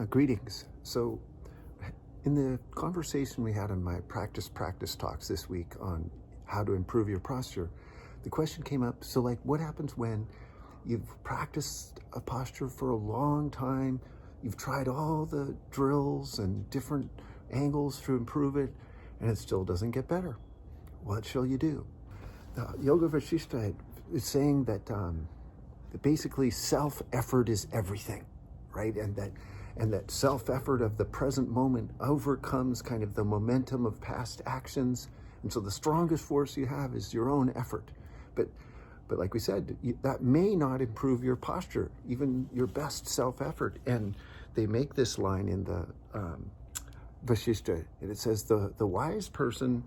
Greetings. So, in the conversation we had on my practice talks this week on how to improve your posture, the question came up, so like what happens when you've practiced a posture for a long time, you've tried all the drills and different angles to improve it, and it still doesn't get better? What shall you do? The Yoga Vasishtha is saying that basically self-effort is everything, right? And that self-effort of the present moment overcomes kind of the momentum of past actions. And so the strongest force you have is your own effort. But like we said, that may not improve your posture, even your best self-effort. And they make this line in the Vasishtha, and it says the wise person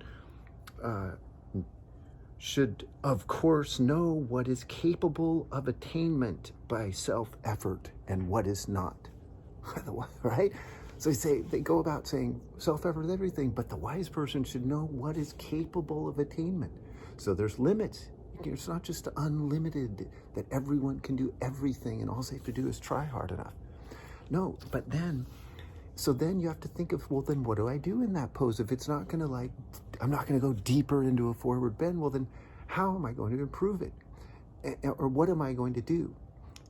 should, of course, know what is capable of attainment by self-effort and what is not. Right? So they go about saying self-effort is everything, but the wise person should know what is capable of attainment. So there's limits. It's not just unlimited, that everyone can do everything and all they have to do is try hard enough. No, but then you have to think of, well, then what do I do in that pose? If it's not going to I'm not going to go deeper into a forward bend, well, then how am I going to improve it? Or what am I going to do?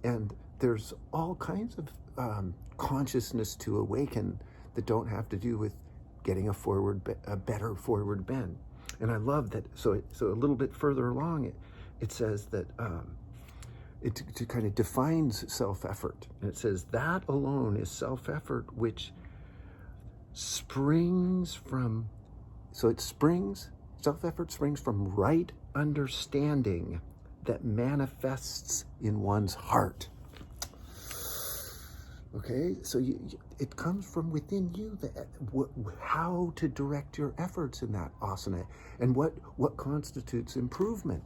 And there's all kinds of consciousness to awaken that don't have to do with getting a better forward bend. And I love that. So a little bit further along, it says that it kind of defines self-effort. And it says that alone is self-effort which springs from, self-effort springs from right understanding that manifests in one's heart. Okay, so it comes from within you, how to direct your efforts in that asana and what constitutes improvement.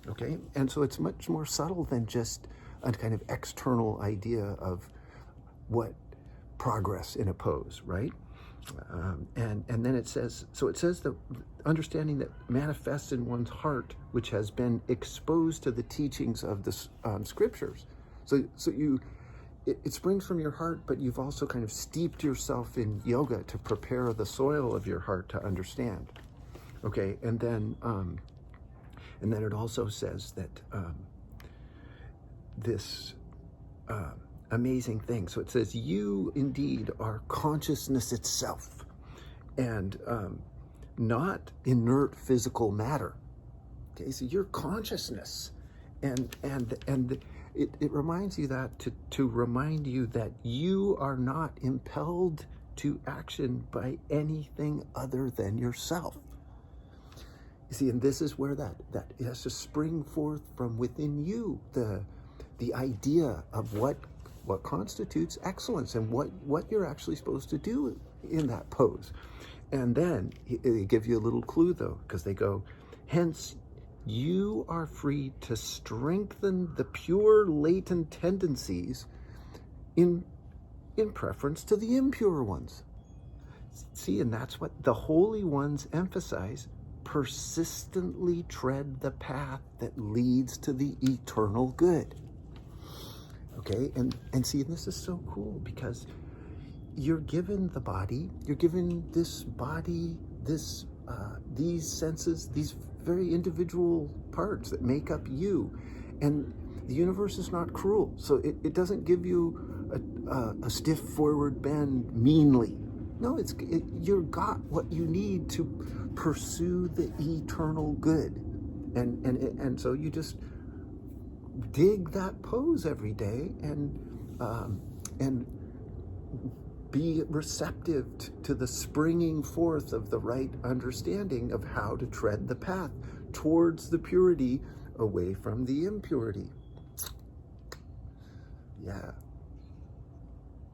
Okay, and so it's much more subtle than just a kind of external idea of what progress in a pose, right? And then it says the understanding that manifests in one's heart, which has been exposed to the teachings of the scriptures. It springs from your heart, but you've also kind of steeped yourself in yoga to prepare the soil of your heart to understand. Okay, and then it also says that this amazing thing. So it says, you indeed are consciousness itself, and not inert physical matter. Okay, so you're consciousness, and it reminds you that to remind you that you are not impelled to action by anything other than yourself. You see, and this is where that it has to spring forth from within you, the idea of what constitutes excellence and what you're actually supposed to do in that pose. And then they give you a little clue though, because they go, hence you are free to strengthen the pure latent tendencies in preference to the impure ones. See, and that's what the holy ones emphasize. Persistently tread the path that leads to the eternal good. Okay, and see, this is so cool because you're given the body, you're given this body, these senses, these very individual parts that make up you, and the universe is not cruel, so it doesn't give you a stiff forward bend meanly. No, you've got what you need to pursue the eternal good, and so you just dig that pose every day and be receptive to the springing forth of the right understanding of how to tread the path towards the purity away from the impurity. Yeah.